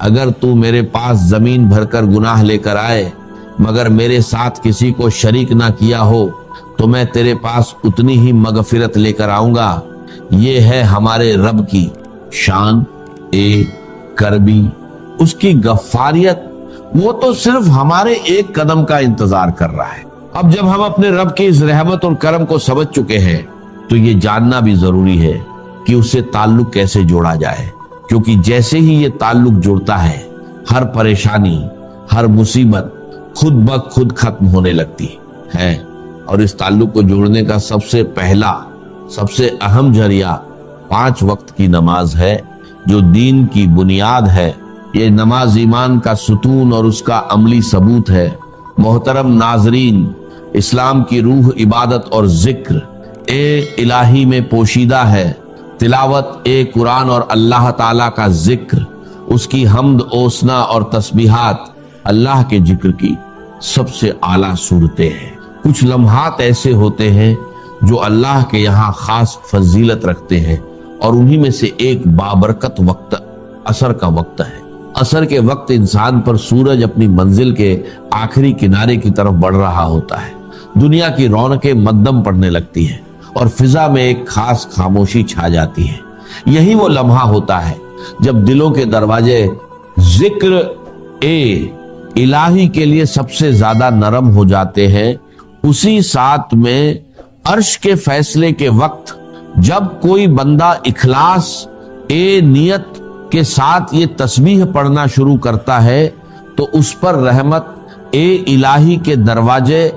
اگر تو میرے پاس زمین بھر کر گناہ لے کر آئے مگر میرے ساتھ کسی کو شریک نہ کیا ہو تو میں تیرے پاس اتنی ہی مغفرت لے کر آؤں گا۔ یہ ہے ہمارے رب کی شان کربی، اس کی غفاریت۔ وہ تو صرف ہمارے ایک قدم کا انتظار کر رہا ہے۔ اب جب ہم اپنے رب کی اس رحمت اور کرم کو سمجھ چکے ہیں تو یہ جاننا بھی ضروری ہے کہ اس سے تعلق کیسے جوڑا جائے، کیونکہ جیسے ہی یہ تعلق جڑتا ہے ہر پریشانی، ہر مصیبت خود بخود ختم ہونے لگتی ہے۔ اور اس تعلق کو جوڑنے کا سب سے پہلا، سب سے اہم ذریعہ 5 وقت کی نماز ہے، جو دین کی بنیاد ہے۔ یہ نماز ایمان کا ستون اور اس کا عملی ثبوت ہے۔ محترم ناظرین، اسلام کی روح عبادت اور ذکر الہی میں پوشیدہ ہے۔ تلاوت قرآن اور اللہ تعالیٰ کا ذکر، اس کی حمد اوسنا اور تسبیحات اللہ کے ذکر کی سب سے اعلیٰ صورتیں ہیں۔ کچھ لمحات ایسے ہوتے ہیں جو اللہ کے یہاں خاص فضیلت رکھتے ہیں، اور انہی میں سے ایک بابرکت وقت عصر کا وقت ہے۔ عصر کے وقت انسان پر سورج اپنی منزل کے آخری کنارے کی طرف بڑھ رہا ہوتا ہے، دنیا کی رونقیں مدھم پڑنے لگتی ہیں اور فضا میں ایک خاص خاموشی چھا جاتی ہے۔ یہی وہ لمحہ ہوتا ہے جب دلوں کے دروازے ذکر الہی کے لیے سب سے زیادہ نرم ہو جاتے ہیں۔ اسی ساتھ میں عرش کے فیصلے کے وقت جب کوئی بندہ اخلاص نیت کے ساتھ یہ تسبیح پڑھنا شروع کرتا ہے تو اس پر رحمت الہی کے دروازے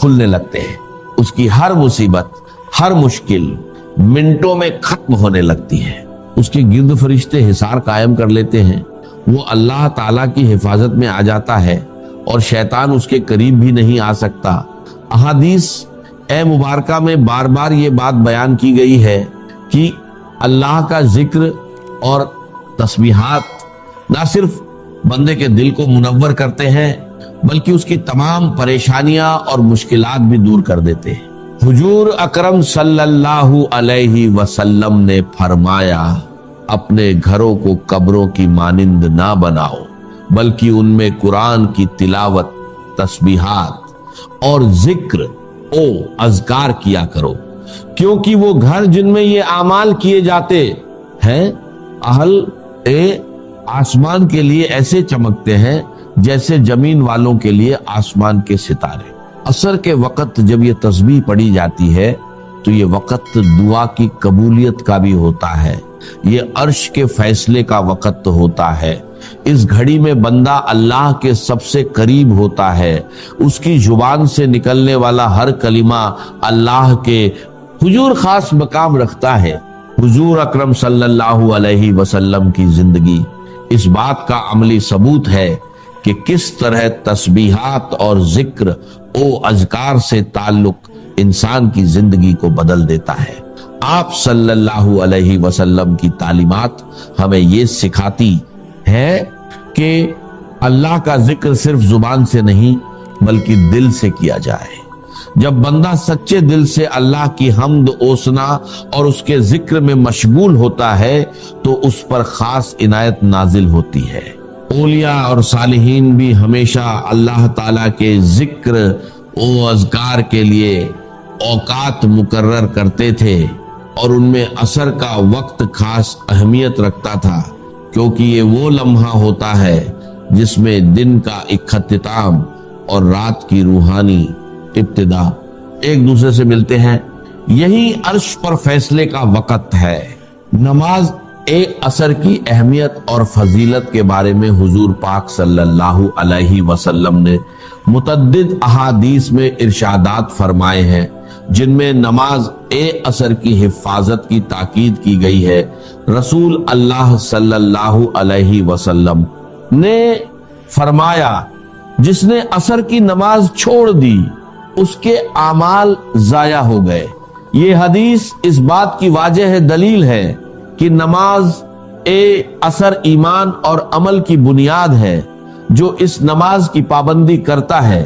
کھلنے لگتے ہیں۔ اس کی ہر مصیبت، ہر مشکل منٹوں میں ختم ہونے لگتی ہے۔ اس کے گرد فرشتے حصار قائم کر لیتے ہیں۔ وہ اللہ تعالیٰ کی حفاظت میں آ جاتا ہے اور شیطان اس کے قریب بھی نہیں آ سکتا۔ احادیث مبارکہ میں بار بار یہ بات بیان کی گئی ہے کہ اللہ کا ذکر اور تسبیحات نہ صرف بندے کے دل کو منور کرتے ہیں بلکہ اس کی تمام پریشانیاں اور مشکلات بھی دور کر دیتے ہیں۔ حضور اکرم صلی اللہ علیہ وسلم نے فرمایا، اپنے گھروں کو قبروں کی مانند نہ بناؤ بلکہ ان میں قرآن کی تلاوت، تسبیحات اور ذکر اذکار کیا کرو، کیونکہ وہ گھر جن میں یہ اعمال کیے جاتے ہیں اہل آسمان کے لیے ایسے چمکتے ہیں جیسے زمین والوں کے لیے آسمان کے ستارے۔ عصر کے وقت جب یہ تسبیح پڑھی جاتی ہے تو یہ وقت دعا کی قبولیت کا بھی ہوتا ہے، یہ عرش کے فیصلے کا وقت ہوتا ہے۔ اس گھڑی میں بندہ اللہ کے سب سے قریب ہوتا ہے، اس کی زبان سے نکلنے والا ہر کلمہ اللہ کے حضور خاص مقام رکھتا ہے۔ حضور اکرم صلی اللہ علیہ وسلم کی زندگی اس بات کا عملی ثبوت ہے کہ کس طرح تسبیحات اور ذکر اذکار سے تعلق انسان کی زندگی کو بدل دیتا ہے۔ آپ صلی اللہ علیہ وسلم کی تعلیمات ہمیں یہ سکھاتی ہے کہ اللہ کا ذکر صرف زبان سے نہیں بلکہ دل سے کیا جائے۔ جب بندہ سچے دل سے اللہ کی حمد اوسنا اور اس کے ذکر میں مشغول ہوتا ہے تو اس پر خاص عنایت نازل ہوتی ہے۔ اولیاء اور صالحین بھی ہمیشہ اللہ تعالیٰ کے ذکر و اذکار کے لیے اوقات مقرر کرتے تھے، اور ان میں عصر کا وقت خاص اہمیت رکھتا تھا، کیونکہ یہ وہ لمحہ ہوتا ہے جس میں دن کا اختتام اور رات کی روحانی ابتدا ایک دوسرے سے ملتے ہیں۔ یہی عرش پر فیصلے کا وقت ہے۔ نماز عصر کی اہمیت اور فضیلت کے بارے میں حضور پاک صلی اللہ علیہ وسلم نے متعدد احادیث میں ارشادات فرمائے ہیں، جن میں نماز عصر کی حفاظت کی تاکید کی گئی ہے۔ رسول اللہ صلی اللہ علیہ وسلم نے فرمایا، جس نے عصر کی نماز چھوڑ دی اس کے اعمال ضائع ہو گئے۔ یہ حدیث اس بات کی واضح دلیل ہے کہ نماز عصر ایمان اور عمل کی بنیاد ہے۔ جو اس نماز کی پابندی کرتا ہے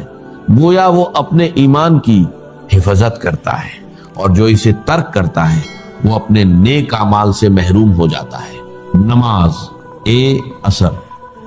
گویا وہ اپنے ایمان کی حفاظت کرتا ہے، اور جو اسے ترک کرتا ہے وہ اپنے نیک اعمال سے محروم ہو جاتا ہے۔ نماز عصر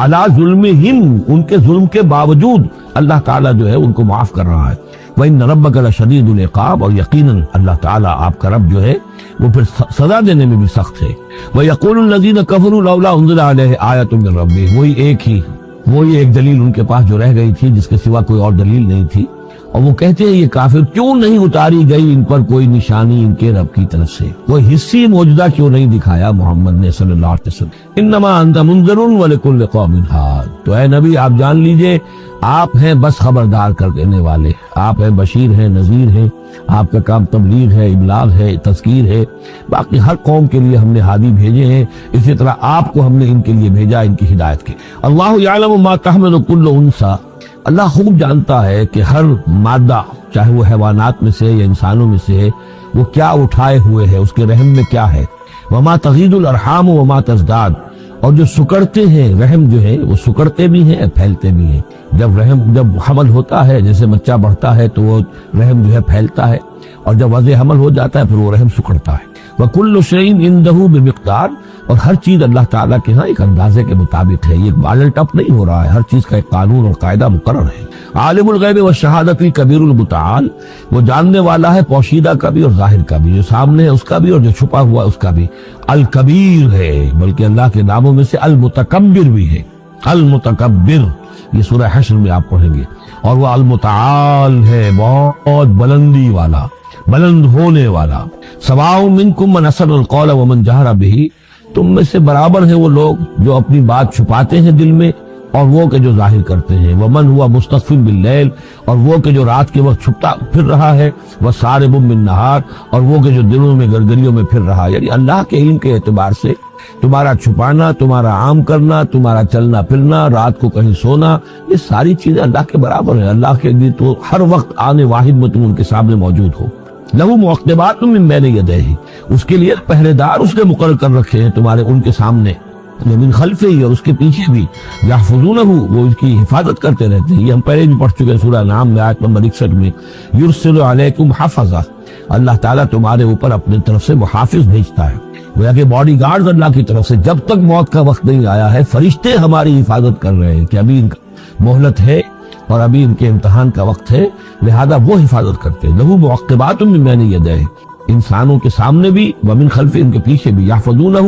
علی ظلمہم، ان کے ظلم کے باوجود اللہ تعالیٰ جو ہے ان کو معاف کر رہا ہے۔ وَإِنَّ رَبَّكَ لَشَدِيدُ الْعِقَابِ، اور یقیناً اللہ تعالیٰ آپ کا رب جو ہے وہ پھر سزا دینے میں بھی سخت ہے۔ وَيَقُولُ الَّذِينَ كَفَرُوا لَوْلَا أُنزِلَ عَلَيْهِ آيَةٌ مِّن رَّبِّهِ، وہی ایک دلیل ان کے پاس جو رہ گئی تھی، جس کے سوا کوئی اور دلیل نہیں تھی، اور وہ کہتے ہیں یہ کافر کیوں نہیں اتاری گئی ان پر کوئی نشانی ان کے رب کی طرف سے، کوئی حصی معجزہ کیوں نہیں دکھایا محمد نے صلی اللہ علیہ وسلم۔ انما انت منذر ولکل قوم ہاد، تو اے نبی آپ جان لیجئے آپ ہیں بس خبردار کر دینے والے، آپ ہیں بشیر ہیں، نذیر ہیں، آپ کا کام تبلیغ ہے، ابلاغ ہے، تذکیر ہے، باقی ہر قوم کے لیے ہم نے ہادی بھیجے ہیں، اسی طرح آپ کو ہم نے ان کے لیے بھیجا، ان کی ہدایت کے۔ اللہ یعلم ما تحمل کل انثی، اللہ خوب جانتا ہے کہ ہر مادہ چاہے وہ حیوانات میں سے یا انسانوں میں سے ہے، وہ کیا اٹھائے ہوئے ہے، اس کے رحم میں کیا ہے۔ وما تغید الارحام وما تزداد، اور جو سکڑتے ہیں رحم جو ہے وہ سکڑتے بھی ہیں پھیلتے بھی ہیں۔ جب حمل ہوتا ہے، جیسے بچہ بڑھتا ہے تو وہ رحم جو ہے پھیلتا ہے، اور جب وضع حمل ہو جاتا ہے پھر وہ رحم سکڑتا ہے۔ وَكُلُّ شَيْءٍ عِندَهُ بِمِقْدَارٍ، اور ہر چیز اللہ تعالیٰ کے ہاں ایک اندازے کے مطابق ہے، یہ بالل ٹپ نہیں ہو رہا ہے، ہر چیز کا ایک قانون اور قاعدہ مقرر ہے۔ عالم الغیب والشہادۃ الکبیر المتعال، وہ جاننے والا ہے پوشیدہ کا بھی اور ظاہر کا بھی، جو سامنے ہے اس کا بھی اور جو چھپا ہوا اس کا بھی۔ الکبیر ہے، بلکہ اللہ کے ناموں میں سے المتکبر بھی ہے، المتکبر، یہ سورہ حشر میں آپ پڑھیں گے۔ اور وہ المتعال ہے، بہت بلندی والا، بلند ہونے والا۔ سواء منکم من اسر القول ومن جہر بہ، تم میں سے برابر ہیں وہ لوگ جو اپنی بات چھپاتے ہیں دل میں اور وہ کہ جو ظاہر کرتے ہیں۔ ومن ہوا مستخف باللیل، اور وہ کہ جو رات کے وقت چھپتا پھر رہا ہے۔ وسارب بالنہار، اور وہ کہ جو دنوں میں گرگریوں میں پھر رہا ہے۔ یعنی اللہ کے علم کے اعتبار سے تمہارا چھپانا، تمہارا عام کرنا، تمہارا چلنا پھرنا، رات کو کہیں سونا، یہ ساری چیزیں اللہ کے برابر ہیں۔ اللہ کے لیے تو ہر وقت آنے واحد میں تم ان کے سامنے موجود ہو۔ لہو معقبات من بین یدیہ، اس کے لیے پہرے دار اس نے مقرر کر رکھے ہیں تمہارے ان کے سامنے، من خلفہ، اور اس کے پیچھے بھی، یحفظونہ، وہ اس کی حفاظت کرتے رہتے ہیں۔ یہ ہم پہلے بھی پڑھ چکے ہیں سورہ نام میں آیت نمبر 61 میں، یرسل علیکم حفظہ، اللہ تعالیٰ تمہارے اوپر اپنے طرف سے محافظ بھیجتا ہے، گویا کہ باڈی گارڈز اللہ کی طرف سے، جب تک موت کا وقت نہیں آیا ہے فرشتے ہماری حفاظت کر رہے ہیں کہ ابھی ان کا مہلت ہے اور ابھی ان کے امتحان کا وقت ہے، لہذا وہ حفاظت کرتے ہیں۔ لہو معقبات من بین یدیہ، انسانوں کے سامنے بھی، ومن خلف، ان کے پیچھے بھی، یحفظونہ،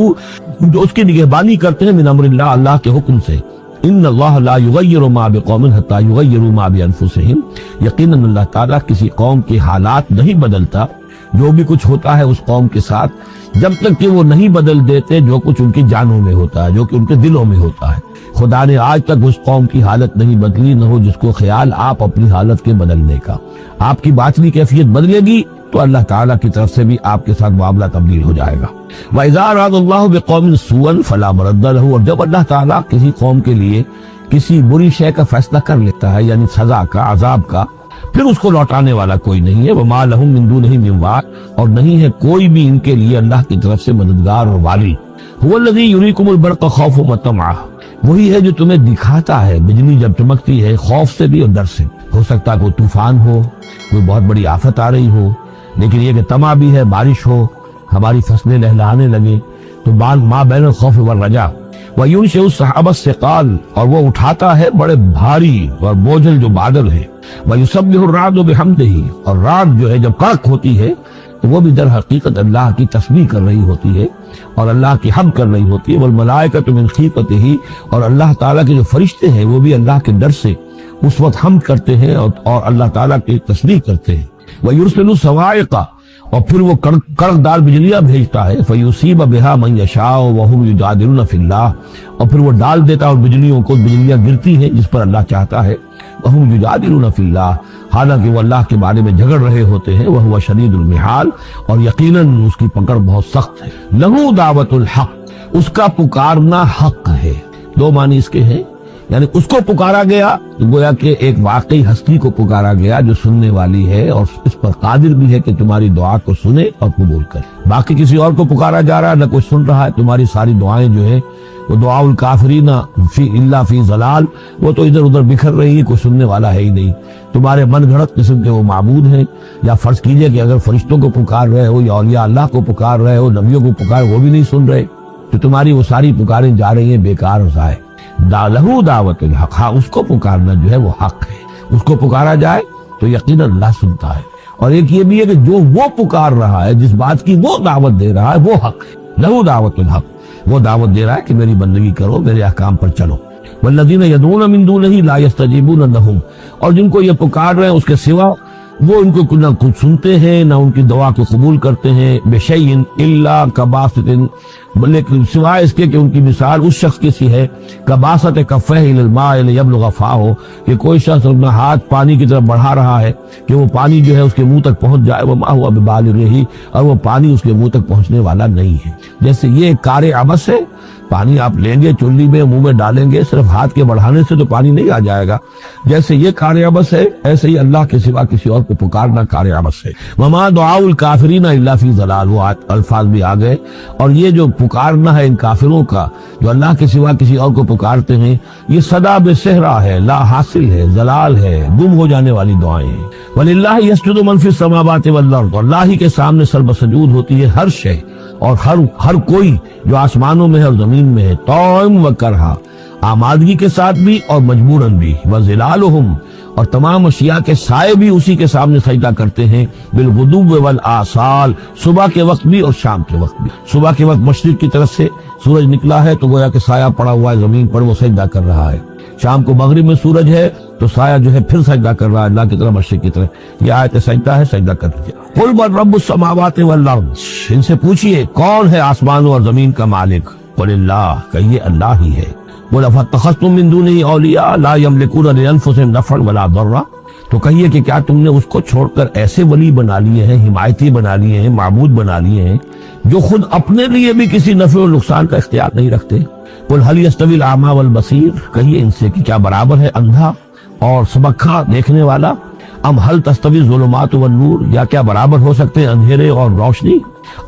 جو اس کی نگہبانی کرتے ہیں، من امر اللہ، اللہ کے حکم سے۔ ان اللہ لا یغیر ما بقوم حتی یغیروا ما بانفسہم، یقیناً اللہ تعالیٰ کسی قوم کے حالات نہیں بدلتا، جو بھی کچھ ہوتا ہے اس قوم کے ساتھ، جب تک کہ وہ نہیں بدل دیتے جو کچھ ان کی جانوں میں ہوتا ہے، جو کہ ان کے دلوں میں ہوتا ہے۔ خدا نے آج تک اس قوم کی حالت نہیں بدلی، نہ ہو جس کو خیال آپ اپنی حالت کے بدلنے کا۔ آپ کی باطنی کیفیت بدلے گی تو اللہ تعالیٰ کی طرف سے بھی آپ کے ساتھ معاملہ تبدیل ہو جائے گا۔ وَإِذَا أَرَادَ اللَّهُ بِقَوْمٍ سُوءًا فَلَا مَرَدَّ لَهُ، اور جب اللہ تعالیٰ کسی قوم کے لیے کسی بری شے کا فیصلہ کر لیتا ہے، یعنی سزا کا، عذاب کا، پھر اس کو لوٹانے والا کوئی نہیں ہے۔ وَمَا لَهُم مِّن دُونِهِ مِن وَالٍ، اور نہیں ہے کوئی بھی ان کے لیے اللہ کی طرف سے مددگار اور والی۔ هُوَ الَّذِي يُرِيكُمُ الْبَرْقَ خَوْفًا وَطَمَعًا، وہی ہے جو تمہیں دکھاتا ہے بجلی جب چمکتی ہے، خوف سے بھی اور ڈر سے۔ ہو سکتا ہے کوئی طوفان ہو، کوئی بہت بڑی آفت آ رہی ہو، لیکن یہ کہ طمع بھی ہے، بارش ہو، ہماری فصلیں لہلہانے لگے، تو ما بین الخوف والرجاء۔ وَيُنشِئُ السَّحَابَ الثِّقَالَ، اور وہ اٹھاتا ہے بڑے بھاری اور بوجھل جو بادل ہے۔ وَيُسَبِّحُ الرَّعْدُ بِحَمْدِهِ، اور رعد جو ہے جب کڑک ہوتی ہے تو وہ بھی در حقیقت اللہ کی تسبیح کر رہی ہوتی ہے اور اللہ کی حمد کر رہی ہوتی ہے۔ وَالْمَلَائِكَةُ مِنْ خِيفَتِهِ، اور اللہ تعالیٰ کے جو فرشتے ہیں وہ بھی اللہ کے ڈر سے اس وقت حمد کرتے ہیں اور اللہ تعالیٰ کی تسبیح کرتے ہیں۔ وَيُرْسِلُ الصَّوَاعِقَ، اور پھر وہ کڑکدار بجلیاں بھیجتا ہے۔ فَيُصِيبَ بِهَا مَن يَشَاءُ وَهُمْ يُجَادِلُونَ فِي اللَّهِ، اور پھر وہ ڈال دیتا ہے اور بجلیوں کو، بجلیاں گرتی ہیں جس پر اللہ چاہتا ہے۔ وَهُمْ يُجَادِلُونَ فِي اللَّهِ، حالانکہ وہ اللہ کے بارے میں جھگڑ رہے ہوتے ہیں۔ وَهُوَ شَدِيدُ الْمِحَالِ، اور یقیناً اس کی پکڑ بہت سخت ہے۔ لَهُ دعوت الحق، اس کا پکارنا حق ہے۔ دو معنی اس کے ہیں، یعنی اس کو پکارا گیا، گویا کہ ایک واقعی ہستی کو پکارا گیا جو سننے والی ہے اور اس پر قادر بھی ہے کہ تمہاری دعا کو سنے اور قبول کرے۔ باقی کسی اور کو پکارا جا رہا ہے، نہ کوئی سن رہا ہے تمہاری ساری دعائیں جو ہے، وہ دعا الکافرین فی الا فی ضلال، وہ تو ادھر ادھر بکھر رہی ہے، کوئی سننے والا ہے ہی نہیں۔ تمہارے من گھڑت قسم کے وہ معبود ہیں، یا فرض کیجئے کہ اگر فرشتوں کو پکار رہے ہو یا اولیاء اللہ کو پکار رہے ہو، نبیوں کو پکار، وہ بھی نہیں سن رہے، تو تمہاری وہ ساری پکاریں جا رہی ہیں بیکار اور ضائع۔ لہو دعوت الحق، ہاں اس کو پکارنا جو ہے وہ حق ہے، اس کو پکارا جائے تو یقیناً اللہ سنتا ہے۔ اور ایک یہ بھی ہے کہ جو وہ پکار رہا ہے، جس بات کی وہ دعوت دے رہا ہے، وہ حق ہے، لہو دعوت الحق، وہ دعوت دے رہا ہے کہ میری بندگی کرو، میرے احکام پر چلو۔ والذین یدعون من دونہ لا یستجیبون لہم، اور جن کو یہ پکار رہے ہیں اس کے سوا، وہ ان کو نہ کچھ سنتے ہیں نہ ان کی دعا کو قبول کرتے ہیں، بشیء الا کباسط، لیکن سوائے اس کے کہ ان کی مثال اس شخص کی سی ہے کباسط کفہ الی الماء لیبلغ فاہ، کہ کوئی شخص اپنا ہاتھ پانی کی طرف بڑھا رہا ہے کہ وہ پانی جو ہے اس کے منہ تک پہنچ جائے، وما ہوا ببالغہ، اور وہ پانی اس کے منہ تک پہنچنے والا نہیں ہے۔ جیسے یہ کار عبث ہے، پانی آپ لیں گے چلی میں منہ میں ڈالیں گے، صرف ہاتھ کے بڑھانے سے تو پانی نہیں آ جائے گا، جیسے یہ کار عبث ہے ایسے ہی اللہ کے سوا کسی اور کو پکارنا کار عبث ہے۔ وما دعاء الکافرین الا فی ضلال، وہ الفاظ بھی آ گئے، اور یہ جو پکارنا ہے ان کافروں کا جو اللہ کے سوا کسی اور کو پکارتے ہیں، یہ صدا بے صحرا ہے، لا حاصل ہے، ضلال ہے، گم ہو جانے والی دعائیں ہیں۔ وللہ یسجد من فی السماوات والارض، اللہ ہی کے سامنے سر بسجود ہوتی ہے ہر شے اور ہر کوئی جو آسمانوں میں ہے اور زمین میں ہے، طوعا و کرہا، آمادگی کے ساتھ بھی اور مجبوراً بھی، وظلالہم، اور تمام اشیاء کے سائے بھی اسی کے سامنے سجدہ کرتے ہیں، بالغدو والآصال، صبح کے وقت بھی اور شام کے وقت بھی۔ صبح کے وقت مشرق کی طرف سے سورج نکلا ہے تو گویا کہ سایہ پڑا ہوا ہے زمین پر، وہ سجدہ کر رہا ہے۔ شام کو مغرب میں سورج ہے تو سایہ جو ہے پھر سجدہ کر رہا ہے اللہ کی طرف، مشرق کی طرف۔ یہ آیت سجدہ ہے، سجدہ کر دیجیے۔ قل من رب السماوات والارض، ان سے پوچھئے کون ہے آسمانوں اور زمین کا مالک؟ قل اللہ، کہیے اللہ ہی ہے۔ قل افاتخذتم من دونہ اولیاء لا یملکون لانفسہم نفعا ولا ضرا، تو کہیے کہ کیا تم نے اس کو چھوڑ کر ایسے ولی بنا لیے ہیں، حمایتی بنا لیے ہیں، معبود بنا لیے ہیں جو خود اپنے لیے بھی کسی نفع و نقصان کا اختیار نہیں رکھتے؟ قل هل يستوي الاعمى والبصیر، کہیے ان سے کہ کیا برابر ہے اندھا اور سبکھا دیکھنے والا؟ ام هل تستوي الظلمات والنور، یا کیا برابر ہو سکتے ہیں اندھیرے اور روشنی؟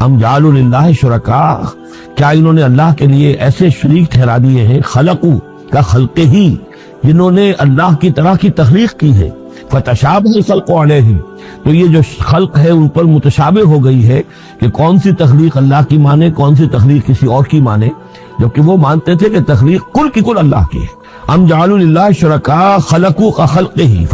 ام جعلوا للہ شرکاء، کیا انہوں نے اللہ کے لیے ایسے شریک ٹھہرا دیے ہیں، خلقوا کا خلق ہی، جنہوں نے اللہ کی طرح کی تخلیق کی ہے، فتشابہ الخلق علیہم، تو یہ جو خلق ہے ان پر متشابہ ہو گئی ہے کہ کون سی تخلیق اللہ کی مانے، کون سی تخلیق کسی اور کی مانے، جبکہ وہ مانتے تھے کہ تخلیق کل کی کل اللہ کی ہے۔ ام جعلوا للہ شرکاء خلقوا کخلقہ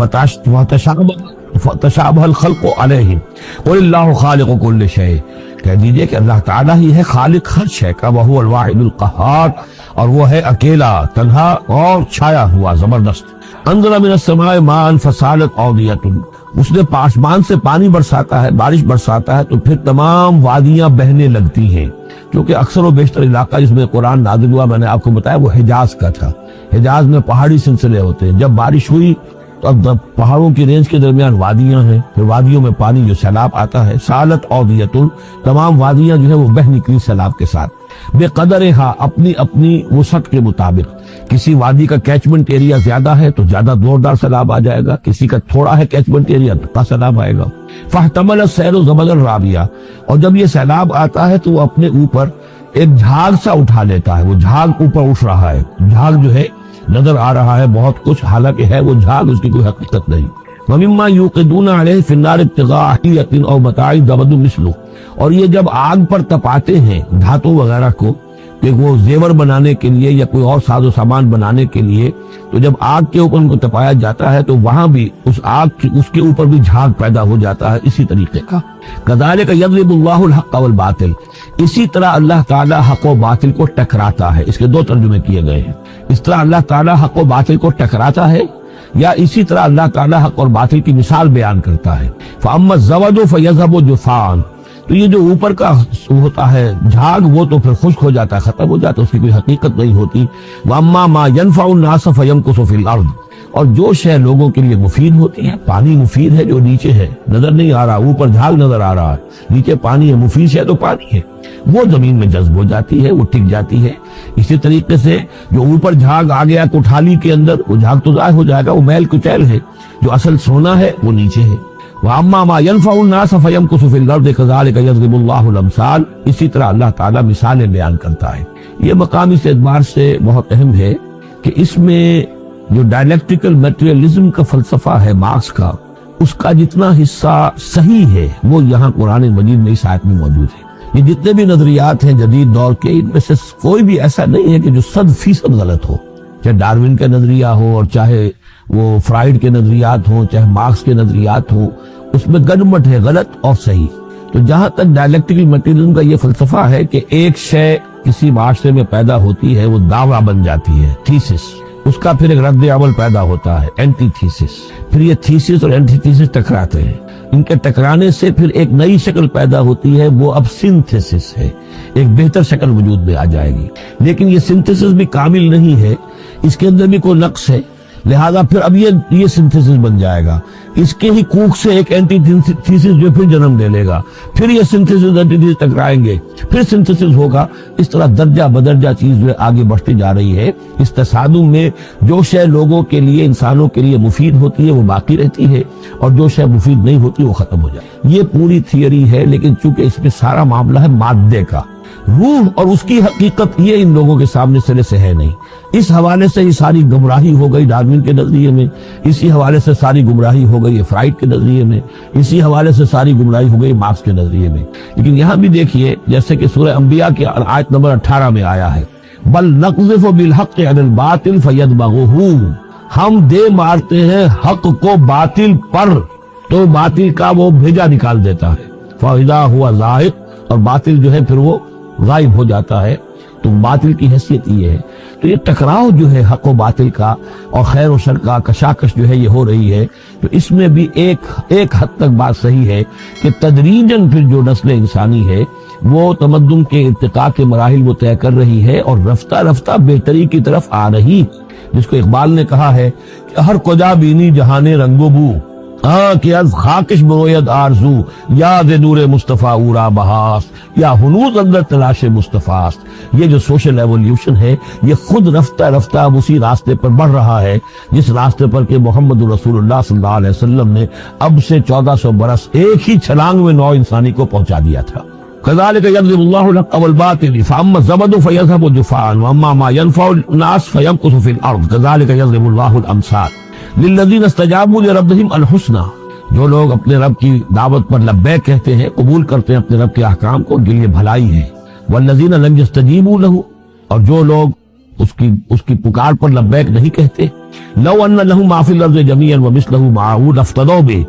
فتشابہ الخلق علیہم قل اللہ خالق کل شیء، کہہ دیجئے کہ اللہ تعالیٰ ہی ہے خالق ہر شے کا، وہو الواحد القہار، اور وہ ہے اکیلا، تنہا اور چھایا ہوا، زبردست۔ انزل من السماء ماء فسالت اودیۃ، اس نے آسمان سے پانی برساتا ہے، بارش برساتا ہے تو پھر تمام وادیاں بہنے لگتی ہیں، کیونکہ اکثر و بیشتر علاقہ جس میں قرآن نازل ہوا میں نے آپ کو بتایا وہ حجاز کا تھا۔ حجاز میں پہاڑی سلسلے ہوتے ہیں، جب بارش ہوئی تو اب پہاڑوں کی رینج کے درمیان وادیاں ہیں، پھر وادیوں میں پانی جو سیلاب آتا ہے، سالت اودیۃ، تمام وادیاں جو ہے وہ بہ نکلی سیلاب کے ساتھ، بے قدرہا، اپنی اپنی وسعت کے مطابق۔ کسی وادی کا کیچمنٹ ایریا زیادہ ہے تو زیادہ زوردار سیلاب آ جائے گا، کسی کا تھوڑا ہے کیچمنٹ ایریا تو کا سیلاب آئے گا۔ فاحتمل السیل زبدا رابیہ، اور جب یہ سیلاب آتا ہے تو وہ اپنے اوپر ایک جھاگ سا اٹھا لیتا ہے، وہ جھاگ اوپر اٹھ رہا ہے، جھاگ جو ہے نظر آ رہا ہے بہت کچھ، حالانکہ ہے وہ جھاگ، اس کی کوئی حقیقت نہیں۔ وَمِمَّا يُوقِدُونَ عَلَيْهِ فِي النَّارِ ابْتِغَاءَ حِلْيَةٍ أَوْ مَتَاعٍ زَبَدٌ مِثْلُهُ، اور یہ جب آگ پر تپاتے ہیں دھاتوں وغیرہ کو کہ وہ زیور بنانے کے لیے یا کوئی اور ساز و سامان بنانے کے لیے، تو جب آگ کے اوپر ان کو تپایا جاتا ہے تو وہاں بھی اس کے اوپر بھی جھاگ پیدا ہو جاتا ہے اسی طریقے کا۔ كَذَلِكَ يَضْرِبُ اللَّهُ الْحَقَّ وَالْبَاطِلَ، اسی طرح اللہ تعالیٰ حق و باطل کو ٹکراتا ہے۔ اس کے دو ترجمے کیے گئے ہیں، اس طرح اللہ تعالیٰ حق و باطل کو ٹکراتا ہے، یا اسی طرح اللہ تعالیٰ حق اور باطل کی مثال بیان کرتا ہے۔ فَأَمَّا الزَّبَدُ فَيَذْهَبُ جُفَاءً، تو یہ جو اوپر کا ہوتا ہے جھاگ وہ تو پھر خشک ہو جاتا ہے، ختم ہو جاتا ہے، اس کی کوئی حقیقت نہیں ہوتی۔ وَأَمَّا مَا يَنْفَعُ النَّاسَ فَيَمْكُثُ فِي الْأَرْضِ، اور جو شے لوگوں کے لیے مفید ہوتی ہے، پانی مفید ہے جو نیچے ہے، نظر نہیں آ رہا، اوپر جھاگ نظر آ رہا ہے، نیچے پانی ہے، مفید شے تو پانی ہے، وہ زمین میں جذب ہو جاتی ہے، وہ ٹک جاتی ہے۔ اسی طریقے سے جو اوپر جھاگ آ گیا کوٹھالی کے اندر، وہ جھاگ تو ضائع ہو جائے گا، وہ میل کچیل ہے، جو اصل سونا ہے وہ نیچے ہے۔ وَأَمَّا مَا يَنْفَعُ النَّاسَ فَيَمْكُثُ فِي الْأَرْضِ كَذَلِكَ يَضْرِبُ اللَّهُ الْأَمْثَالَ، اسی طرح اللہ تعالیٰ مثالیں بیان کرتا ہے۔ یہ مقام اس اعتبار سے بہت اہم ہے کہ اس میں جو ڈائلیکٹیکل میٹریلزم کا فلسفہ ہے مارکس کا، اس کا جتنا حصہ صحیح ہے وہ یہاں قرآن مجید میں اس آیت میں موجود ہے۔ یہ جتنے بھی نظریات ہیں جدید دور کے، ان میں سے کوئی بھی ایسا نہیں ہے کہ جو 100% غلط ہو۔ چاہے ڈارون کا نظریہ ہو اور چاہے وہ فرائیڈ کے نظریات ہوں، چاہے مارکس کے نظریات ہوں، اس میں گڈمٹ ہے، غلط اور صحیح۔ تو جہاں تک ڈائلیکٹیکل مٹیریلزم کا یہ فلسفہ ہے کہ ایک شے کسی معاشرے میں پیدا ہوتی ہے، وہ دعویٰ بن جاتی ہے، تھیسس، اس کا پھر ایک رد عمل پیدا ہوتا ہے، اینٹی تھیسس، پھر یہ تھیسس اور اینٹی تھیسس ٹکراتے ہیں، ان کے ٹکرانے سے پھر ایک نئی شکل پیدا ہوتی ہے، وہ اب سنتھسس ہے، ایک بہتر شکل وجود میں آ جائے گی۔ لیکن یہ سنتھسس بھی کامل نہیں ہے، اس کے اندر بھی کوئی نقص ہے، لہذا پھر اب یہ سنتھسس بن جائے گا، اس کے ہی کوکھ سے ایک اینٹی تھیسس جو پھر جنم لے لے گا، پھر یہ سنتھسس اینٹی تھیسس ٹکرائیں گے، پھر سنتھسس ہوگا، اس طرح درجہ بدرجہ چیز جو ہے آگے بڑھتی جا رہی ہے۔ اس تصادم میں جو شے لوگوں کے لیے، انسانوں کے لیے مفید ہوتی ہے وہ باقی رہتی ہے، اور جو شے مفید نہیں ہوتی وہ ختم ہو جائے۔ یہ پوری تھیوری ہے، لیکن چونکہ اس میں سارا معاملہ ہے مادے کا، روح اور اس کی حقیقت یہ ان لوگوں کے سامنے سرے سے ہے نہیں۔ اس حوالے سے ہی ساری گمراہی ہو گئی ڈارون کے نظریے میں، اسی حوالے سے ساری گمراہی ہو گئی فرائیڈ کے نظریے میں، اسی حوالے سے ساری گمراہی ہو گئی مارکس کے نظریے میں۔ لیکن یہاں بھی دیکھیے، جیسے کہ سورہ انبیاء کی آیت نمبر 18 میں آیا ہے، بل نقذف بالحق علی الباطل فیدمغہ، ہم دے مارتے ہیں حق کو باطل پر، تو باطل کا وہ بھیجا نکال دیتا ہے، فاذا ہوا زاہق، اور باطل جو ہے پھر وہ غائب ہو جاتا ہے۔ تو باطل کی حیثیت یہ ہے۔ تو یہ ٹکراؤ جو ہے حق و باطل کا اور خیر و شر کا کشاکش جو ہے یہ ہو رہی ہے، تو اس میں بھی ایک حد تک بات صحیح ہے کہ تدریجاً پھر جو نسل انسانی ہے وہ تمدن کے ارتقاء کے مراحل وہ طے کر رہی ہے، اور رفتہ رفتہ بہتری کی طرف آ رہی، جس کو اقبال نے کہا ہے کہ ہر کجا بینی جہانے رنگ و بو، کہ از خاکش بروید آرزو، یاد نور مصطفیٰ اورا بہاس، یا ہنوز اندر تلاش مصطفیٰ۔ یہ جو سوشل ایولیوشن ہے یہ خود رفتہ رفتہ اب اسی راستے پر بڑھ رہا ہے جس راستے پر کہ محمد رسول اللہ صلی اللہ علیہ وسلم نے اب سے 1400 برس ایک ہی چھلانگ میں نوع انسانی کو پہنچا دیا تھا۔ كذلك يضرب الله الحق والباطل فأما الزبد فيذهب جفاء وأما ما ينفع الناس فيمكث في الأرض كذلك يضرب الله الأمثال للذين استجابوا لربهم الحسنى، جو لوگ اپنے رب کی دعوت پر لبیک کہتے ہیں، قبول کرتے ہیں اپنے رب کے احکام کو، ان کے لیے بھلائی ہے۔ والذین لم یستجیبوا لہ، اور جو لوگ اس کی پکار پر لبیک نہیں کہتے، لو ان لہم ما فی الارض جمیعا ومثلہ معہ لافتدوا بہ،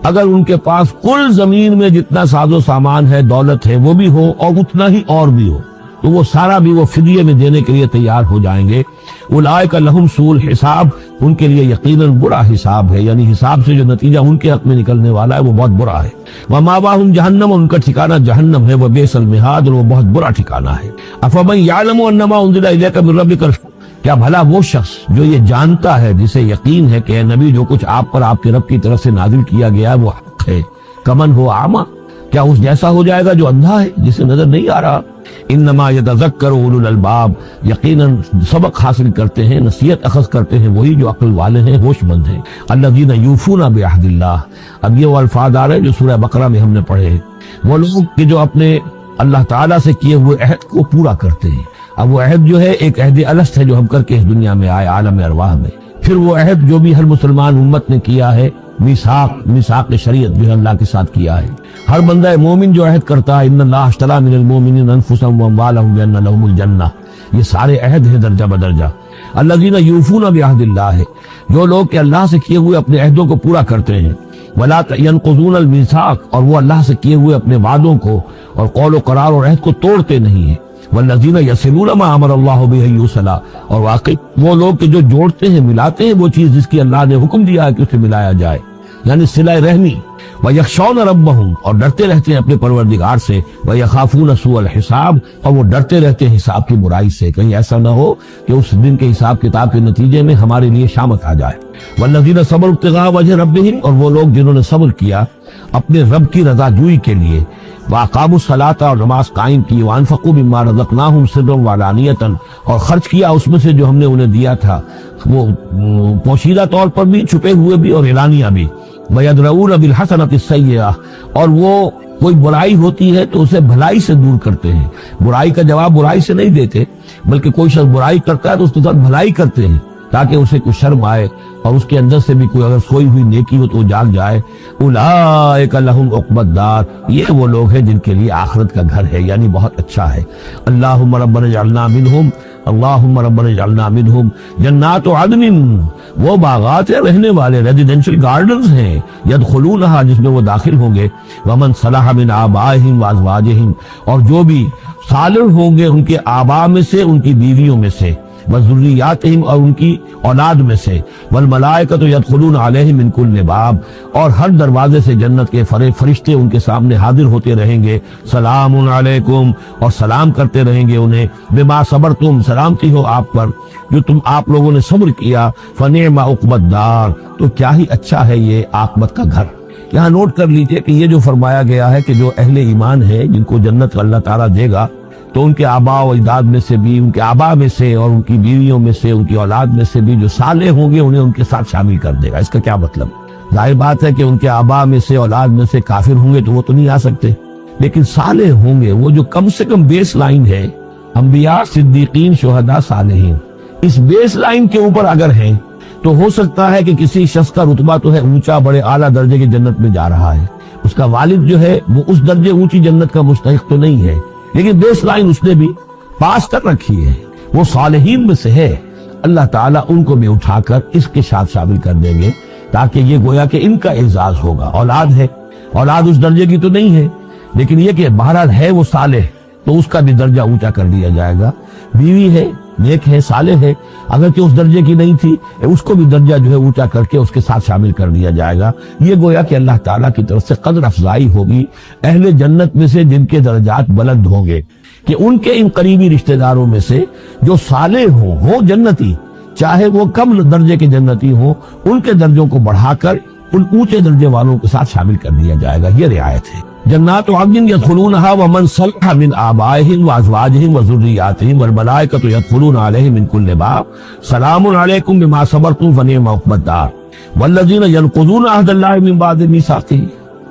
اگر ان کے پاس کل زمین میں جتنا ساز و سامان ہے، دولت ہے، وہ بھی ہو اور اتنا ہی اور بھی ہو، تو وہ سارا بھی وہ فدیے میں دینے کے لیے تیار ہو جائیں گے۔ اولئک لہم سوء الحساب، ان کے لیے یقیناً برا حساب ہے، یعنی حساب سے جو نتیجہ ان کے حق میں نکلنے والا ہے وہ بہت برا ہے۔ ومأواہم جہنم، ان کا ٹھکانہ جہنم ہے، وبئس المہاد، اور وہ بہت برا ٹھکانہ ہے۔ افمن یعلم انما انزل الیک من ربک، کیا بھلا وہ شخص جو یہ جانتا ہے، جسے یقین ہے کہ اے نبی جو کچھ آپ پر آپ کے رب کی طرف سے نازل کیا گیا ہے وہ حق ہے، کمن ہو اعمیٰ، کیا اس جیسا ہو جائے گا جو اندھا ہے، جسے نظر نہیں آ رہا۔ انما یتذکر اولو الالباب، یقیناً سبق حاصل کرتے ہیں، نصیحت اخذ کرتے ہیں وہی جو عقل والے ہیں، ہوش مند ہیں۔ الذین یوفون بعہد اللہ، اب یہ وہ الفاظ آ رہے ہیں جو سورہ بقرہ میں ہم نے پڑھے ہیں، وہ لوگ کہ جو اپنے اللہ تعالیٰ سے کیے ہوئے عہد کو پورا کرتے ہیں۔ اب وہ عہد جو ہے ایک عہد الست ہے جو ہم کر کے اس دنیا میں آئے عالم ارواح میں، پھر وہ عہد جو بھی ہر مسلمان امت نے کیا ہے، میثاق شریعت جو ہے اللہ کے ساتھ کیا ہے۔ ہر بندہ مومن جو عہد کرتا ہے، ان اللہ اشتری من المؤمنین انفسهم واموالهم بان لهم الجنہ، یہ سارے عہد ہیں درجہ بدرجہ۔ الذین یوفون بعہد اللہ، جو لوگ کہ اللہ سے کیے ہوئے اپنے عہدوں کو پورا کرتے ہیں، ولا ينقضون الميثاق، اور وہ اللہ سے کیے ہوئے اپنے وعدوں کو اور قول و قرار اور عہد کو توڑتے نہیں ہیں۔ والذین یصلون ما امر اللہ بہ یوصل، اور واقعی وہ لوگ کہ جو جوڑتے ہیں، ملاتے ہیں وہ چیز جس کی اللہ نے حکم دیا ہے کہ اسے ملایا جائے، یعنی صلہ رحمی۔ ویخشون ربہم، اور ڈرتے رہتے ہیں اپنے پروردگار سے۔ ویخافون سوء الحساب، اور وہ ڈرتے رہتے ہیں حساب کی برائی سے، کہیں ایسا نہ ہو کہ اس دن کے حساب کتاب کے نتیجے میں ہمارے لیے شامت آ جائے۔ والذین صبروا ابتغاء وجہ ربہم، اور وہ لوگ جنہوں نے صبر کیا اپنے رب کی رضا جوئی کے لیے۔ وَأَقَامُوا الصَّلَاةَ، اور نماز قائم کی۔ وَأَنفَقُوا مِمَّا رَزَقْنَاهُمْ سِرًّا وَعَلَانِيَةً، اور خرچ کیا اس میں سے جو ہم نے انہیں دیا تھا، وہ پوشیدہ طور پر بھی، چھپے ہوئے بھی اور اعلانیہ بھی۔ وَيَدْرَؤُونَ بِالْحَسَنَةِ السَّيِّئَةِ، اور وہ کوئی برائی ہوتی ہے تو اسے بھلائی سے دور کرتے ہیں، برائی کا جواب برائی سے نہیں دیتے، بلکہ کوئی شخص برائی کرتا ہے تو اس کے ساتھ بھلائی کرتے ہیں تاکہ اسے کچھ شرم آئے اور اس کے اندر سے بھی کوئی اگر سوئی ہوئی نیکی ہو تو وہ جاگ جائے۔ اولئک لہم عقبی الدار، یہ وہ لوگ ہیں جن کے لیے آخرت کا گھر ہے، یعنی بہت اچھا ہے۔ اللہم ربنا اجعلنا منہم، اللہم ربنا اجعلنا منہم۔ جنات عدن، وہ باغات ہیں رہنے والے، ریزیڈینشل گارڈنز ہیں، یدخلونہا، جس میں وہ داخل ہوں گے، ومن صلح من آبائہم وازواجہم، اور جو بھی صالح ہوں گے ان کے آباء میں سے، ان کی بیویوں میں سے، وذریاتہم، اور ان کی اولاد میں سے، والملائکۃ یدخلون علیہم من کل باب، اور ہر دروازے سے جنت کے فرشتے ان کے سامنے حاضر ہوتے رہیں گے، سلام علیکم، اور سلام کرتے رہیں گے انہیں، بما صبرتم، سلامتی ہو آپ پر جو آپ لوگوں نے صبر کیا، فنعم عقبی الدار، تو کیا ہی اچھا ہے یہ عاقبت کا گھر۔ یہاں نوٹ کر لیجئے کہ یہ جو فرمایا گیا ہے کہ جو اہل ایمان ہے جن کو جنت اللہ تعالیٰ دے گا، تو ان کے آباء و اجداد میں سے بھی، ان کے آباء میں سے اور ان کی بیویوں میں سے، ان کی اولاد میں سے بھی جو صالح ہوں گے انہیں ان کے ساتھ شامل کر دے گا۔ اس کا کیا مطلب؟ ظاہر بات ہے کہ ان کے آباء میں سے، اولاد میں سے کافر ہوں گے تو وہ تو نہیں آ سکتے، لیکن صالح ہوں گے، وہ جو کم سے کم بیس لائن ہے، انبیاء، صدیقین، شہداء، صالحین، اس بیس لائن کے اوپر اگر ہیں تو ہو سکتا ہے کہ کسی شخص کا رتبہ تو ہے اونچا، بڑے اعلیٰ درجے کی جنت میں جا رہا ہے، اس کا والد جو ہے وہ اس درجے اونچی جنت کا مستحق تو نہیں ہے، لیکن بیس لائن اس نے بھی پاس کر رکھی ہے، وہ صالحین میں سے ہے۔ اللہ تعالیٰ ان کو بھی اٹھا کر اس کے ساتھ شامل کر دیں گے، تاکہ یہ گویا کہ ان کا اعزاز ہوگا۔ اولاد ہے، اولاد اس درجے کی تو نہیں ہے، لیکن یہ کہ بہرحال ہے وہ صالح، تو اس کا بھی درجہ اونچا کر دیا جائے گا۔ بیوی ہے، نیک ہے، صالح ہے، اگرچہ اس درجے کی نہیں تھی، اس کو بھی درجہ جو ہے اونچا کر کے اس کے ساتھ شامل کر دیا جائے گا۔ یہ گویا کہ اللہ تعالیٰ کی طرف سے قدر افزائی ہوگی اہل جنت میں سے جن کے درجات بلند ہوں گے، کہ ان کے ان قریبی رشتہ داروں میں سے جو صالح ہوں جنتی، چاہے وہ کم درجے کے جنتی ہوں، ان کے درجوں کو بڑھا کر ان اونچے درجے والوں کے ساتھ شامل کر دیا جائے گا۔ یہ رعایت ہے۔ جنات عدن یدخلونہا ومن صلح من آبائہم وازواجہم وذریاتہم والملائکۃ یدخلون علیہم من کل باب سلام علیکم بما صبرتم فنعم عقبی الدار والذین ینقضون عہد اللہ من بعد میثاقہ۔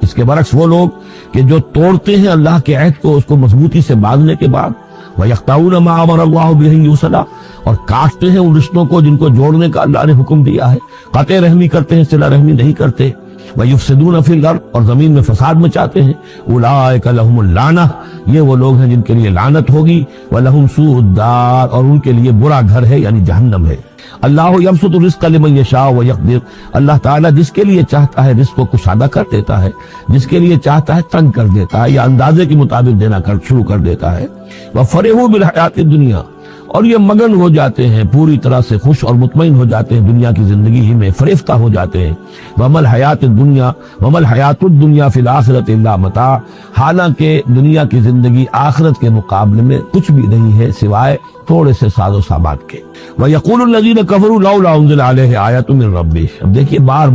اس کے برعکس وہ لوگ کہ جو توڑتے ہیں اللہ کے عہد کو، اس کو مضبوطی سے باندھنے کے بعد، وَيَقْطَعُونَ مَا أَمَرَ اللَّهُ بِهِ يُوصَلَ، اور کاٹتے ہیں ان رشتوں کو جن کو جوڑنے کا اللہ نے حکم دیا ہے، قطع رحمی کرتے ہیں، صلہ رحمی نہیں کرتے، وَيُفْسِدُونَ فِي الْأَرْضِ، اور زمین میں فساد مچاتے ہیں، أُولَٰئِكَ لَهُمُ اللَّعْنَةُ، یہ وہ لوگ ہیں جن کے لیے لعنت ہوگی، وَلَهُمْ سُوءُ الدَّارِ، اور ان کے لیے برا گھر ہے یعنی جہنم ہے۔ اللہ یبسط الرزق لمن یشاء ویقدر، اللہ تعالیٰ جس کے لیے چاہتا ہے رزق کو کشادہ کر دیتا ہے، جس کے لیے چاہتا ہے تنگ کر دیتا ہے یا اندازے کے مطابق دینا شروع کر دیتا ہے۔ وَفَرِحُوا بِالْحَيَاةِ الدُّنْيَا، اور یہ مگن ہو جاتے ہیں، پوری طرح سے خوش اور مطمئن ہو جاتے ہیں دنیا کی زندگی ہی میں، فریفتہ ہو جاتے ہیں۔ وَمَا الْحَيَاةُ الدُّنْيَا فِي الْآخِرَةِ إِلَّا مَتَاعٌ، حالانکہ دنیا کی زندگی آخرت کے مقابلے میں کچھ بھی نہیں ہے سوائے تھوڑے سے ساز و سامان کے۔ وَيَقُولُ الَّذِينَ كَفَرُوا لَوْلَا أُنزِلَ عَلَيْهِ آيَةٌ مِّن رَّبِّهِ، اب دیکھیے بار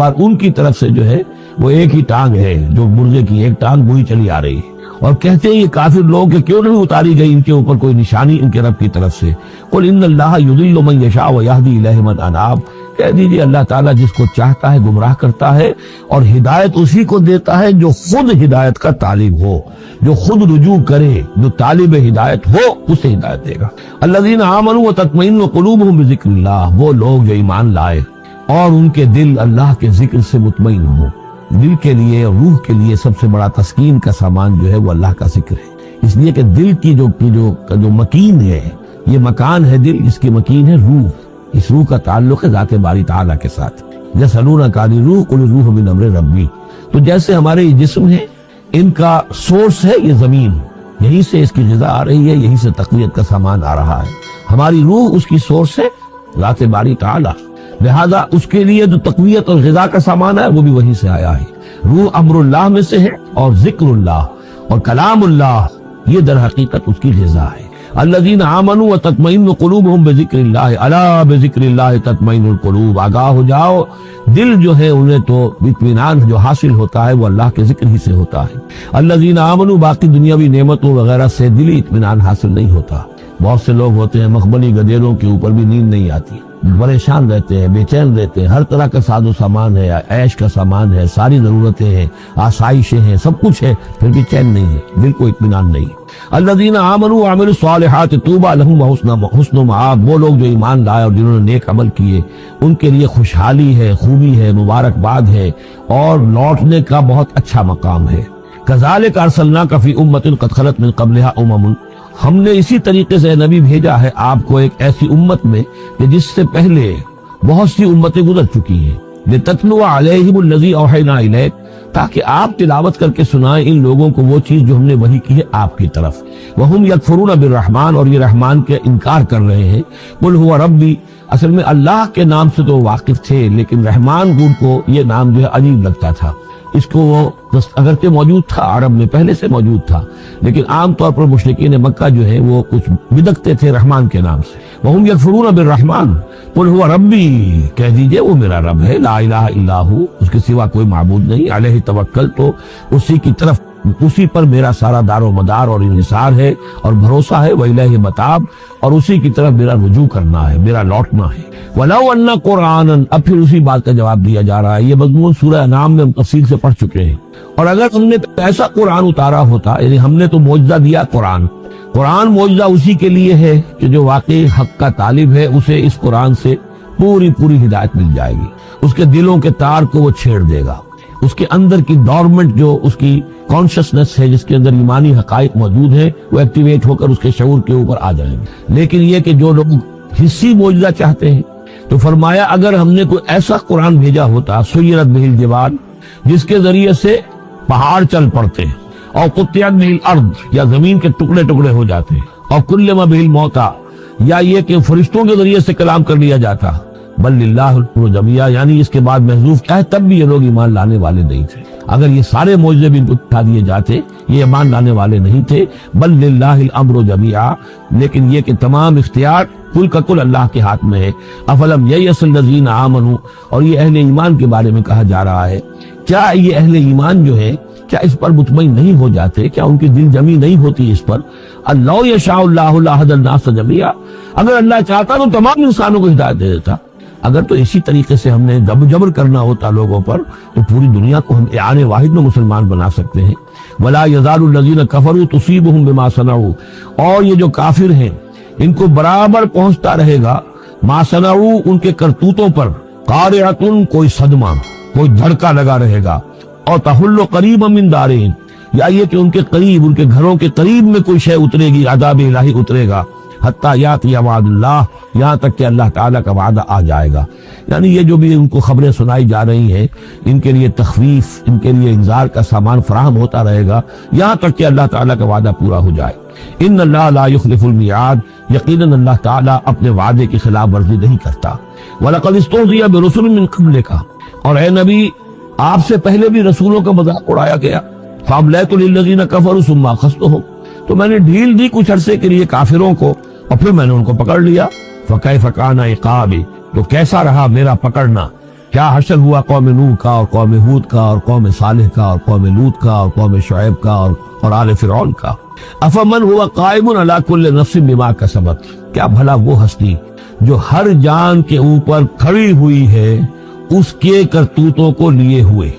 بار ان کی طرف سے جو ہے وہ ایک ہی ٹانگ ہے، جو مرغے کی ایک ٹانگ وہی چلی آ رہی ہے، اور کہتے ہیں یہ کافر لوگ کہ کیوں نہیں اتاری گئی ان کے اوپر کوئی نشانی ان کے رب کی طرف سے۔ قُلْ إِنَّ اللَّهَ يُضِلُّ مَن يَشَاءُ وَيَهْدِي إِلَيْهِ مَنْ أَنَابَ، کہہ دیجیے اللہ تعالیٰ جس کو چاہتا ہے گمراہ کرتا ہے، اور ہدایت اسی کو دیتا ہے جو خود ہدایت کا طالب ہو، جو خود رجوع کرے، جو طالب ہدایت ہو اسے ہدایت دے گا۔ الذین آمنوا وتطمئن قلوبهم بذکر اللہ، وہ لوگ جو ایمان لائے اور ان کے دل اللہ کے ذکر سے مطمئن ہوں۔ دل کے لیے، روح کے لیے سب سے بڑا تسکین کا سامان جو ہے وہ اللہ کا ذکر ہے، اس لیے کہ دل کی جو مکین ہے، یہ مکان ہے دل، اس کی مکین ہے روح، اس روح کا تعلق ہے ذات باری تعالیٰ کے ساتھ۔ یسألونک عن الروح قل الروح من امر ربی، تو جیسے ہمارے یہ جسم ہے، ان کا سورس ہے یہ زمین، یہیں سے اس کی غذا آ رہی ہے، یہیں سے تقویت کا سامان آ رہا ہے۔ ہماری روح اس کی سورس ہے ذات باری تعالیٰ، لہذا اس کے لیے جو تقویت اور غذا کا سامان ہے وہ بھی وہیں سے آیا ہے۔ روح امر اللہ میں سے ہے، اور ذکر اللہ اور کلام اللہ یہ در حقیقت اس کی غذا ہے۔ الذین آمنوا وتطمئن قلوبهم بذکر اللہ، الا بذکر اللہ تطمئن القلوب، آگاہ ہو جاؤ، دل جو ہے انہیں تو اطمینان جو حاصل ہوتا ہے وہ اللہ کے ذکر ہی سے ہوتا ہے۔ الذین آمنوا، باقی دنیاوی نعمتوں وغیرہ سے دلی اطمینان حاصل نہیں ہوتا۔ بہت سے لوگ ہوتے ہیں مخملی گدیروں کے اوپر بھی نیند نہیں آتی، پریشان رہتے ہیں، بے چین رہتے ہیں، ہر طرح کا ساز و سامان ہے، عیش کا سامان ہے، ساری ضرورتیں ہیں، آسائشیں ہیں، سب کچھ ہے، پھر بھی چین نہیں ہے، دل کو اطمینان نہیں ہے۔ الذین آمنوا وعملوا الصالحات طوبی لہم وحسن مآب، وہ لوگ جو ایمان لائے اور جنہوں نے نیک عمل کیے ان کے لیے خوشحالی ہے، خوبی ہے، مبارکباد ہے اور لوٹنے کا بہت اچھا مقام ہے۔ کذالک ارسلناک فی امۃ قد خلت من قبلها امم، ہم نے اسی طریقے سے نبی بھیجا ہے آپ کو ایک ایسی امت میں کہ جس سے پہلے بہت سی امتیں گزر چکی ہیں، لتتلو علیہم الذی اوحینا الیک، تاکہ آپ تلاوت کر کے سنائیں ان لوگوں کو وہ چیز جو ہم نے وحی کی ہے آپ کی طرف۔ وہم یکفرون بالرحمن، اور یہ رحمان کے انکار کر رہے ہیں۔ قل هو ربی، اصل میں اللہ کے نام سے تو واقف تھے لیکن رحمان گور کو یہ نام جو ہے عجیب لگتا تھا، اس کو وہ اگرچہ موجود تھا عرب میں پہلے سے موجود تھا لیکن عام طور پر مشرکین مکہ جو ہے وہ کچھ بدکتے تھے رحمان کے نام سے۔ وہم یکفرون بالرحمن قل هو ربی، کہہ دیجئے وہ میرا رب ہے، لا الہ الا ہو، اس کے سوا کوئی معبود نہیں، علیہ توکل، تو اسی کی طرف، اسی پر میرا سارا دار و مدار اور انحصار ہے اور بھروسہ ہے، وإلیہ متاب، اور اسی کی طرف میرا رجوع کرنا ہے، میرا لوٹنا ہے۔ وَلَوْ أَنَّ قُرْآنًا، اب پھر اسی بات کا جواب دیا جا رہا ہے، یہ مضمون سورہ انعام میں ہم تفصیل سے پڑھ چکے ہیں۔ اور اگر ہم نے ایسا قرآن اتارا ہوتا، یعنی ہم نے تو معجزہ دیا قرآن معجزہ اسی کے لیے ہے کہ جو واقعی حق کا طالب ہے اسے اس قرآن سے پوری ہدایت مل جائے گی، اس کے دلوں کے تار کو وہ چھیڑ دے گا، اس کے اندر کی ڈورمنٹ جو اس کی کانشسنس ہے، جس کے اندر ایمانی حقائق موجود ہیں، وہ ایکٹیویٹ ہو کر اس کے شعور کے اوپر آ جائیں گے۔ لیکن یہ کہ جو لوگ حصی معجزہ چاہتے ہیں، تو فرمایا اگر ہم نے کوئی ایسا قرآن بھیجا ہوتا، سیرت بہ الجبال، جس کے ذریعے سے پہاڑ چل پڑتے اور قطعت بہ الارض، یا زمین کے ٹکڑے ٹکڑے ہو جاتے، اور کلم بہ الموتى، یا یہ کہ فرشتوں کے ذریعے سے کلام کر لیا جاتا، بل للہ الامر جمیعا، یعنی اس کے بعد محذوف کیا ہے، تب بھی یہ لوگ ایمان لانے والے نہیں تھے۔ اگر یہ سارے معجزے بھی ان کو دکھا دیے جاتے یہ ایمان لانے والے نہیں تھے، بل للہ الامر جمیعا، لیکن یہ کہ تمام اختیار کل کا کل اللہ کے ہاتھ میں ہے۔ افلم ییأس الذین آمنوا، اور یہ اہل ایمان کے بارے میں کہا جا رہا ہے، کیا یہ اہل ایمان جو ہے کیا اس پر مطمئن نہیں ہو جاتے، کیا ان کی دل جمی نہیں ہوتی اس پر؟ اللہ یشاء اللہ لہدی الناس جمیعا، اگر اللہ چاہتا تو تمام انسانوں کو ہدایت دے دیتا۔ اگر تو اسی طریقے سے ہم نے جبر کرنا ہوتا لوگوں پر تو پوری دنیا کو ہم اعان واحد میں مسلمان بنا سکتے ہیں۔ ولا یزال الذین کفروا تصیبهم بما صنعوا، اور یہ جو کافر ہیں ان کو برابر پہنچتا رہے گا ما صنعوا، ان کے کرتوتوں پر، قارعۃ، کوئی صدمہ، کوئی دھڑکا لگا رہے گا، اور تحل قریبا من دارہم، یا یہ کہ ان کے قریب، ان کے گھروں کے قریب میں کوئی شے اترے گی، عذاب الہی اترے گا، حتیٰ یاتی وعد اللہ، یہاں تک کہ اللہ تعالیٰ کا وعدہ آ جائے گا۔ یعنی یہ جو بھی ان کو خبریں سنائی جا رہی ہیں، ان کے لیے تخویف، ان کے لیے انذار کا سامان فراہم ہوتا رہے گا یہاں تک کہ اللہ تعالیٰ کا وعدہ پورا ہو جائے۔ ان اللہ لا یخلف المیعاد، یقیناً اللہ تعالیٰ اپنے وعدے کی خلاف ورزی نہیں کرتا۔ وَلَقَدِ اسْتُهْزِئَ بِرُسُلٍ مِّن قَبْلِكَ، اور اے نبی آپ سے پہلے بھی رسولوں کا مذاق اڑایا گیا۔ فَأَمْلَيْتُ لِلَّذِينَ كَفَرُوا ثُمَّ أَخَذْتُهُمْ، تو میں نے ڈھیل دی کچھ عرصے کے لیے کافروں کو اور پھر میں نے ان کو پکڑ لیا۔ فَكَيْفَ كَانَ عِقَابِ، تو کیسا رہا میرا پکڑنا، کیا حشر ہوا قوم نوح کا اور قوم ہود کا اور قوم صالح کا اور قوم لوط کا اور قوم شعیب کا اور آل فرعون کا۔ افمن ہوا قائم علی کل نفس بما کسبت، کیا بھلا وہ ہستی جو ہر جان کے اوپر کھڑی ہوئی ہے اس کے کرتوتوں کو لیے ہوئے۔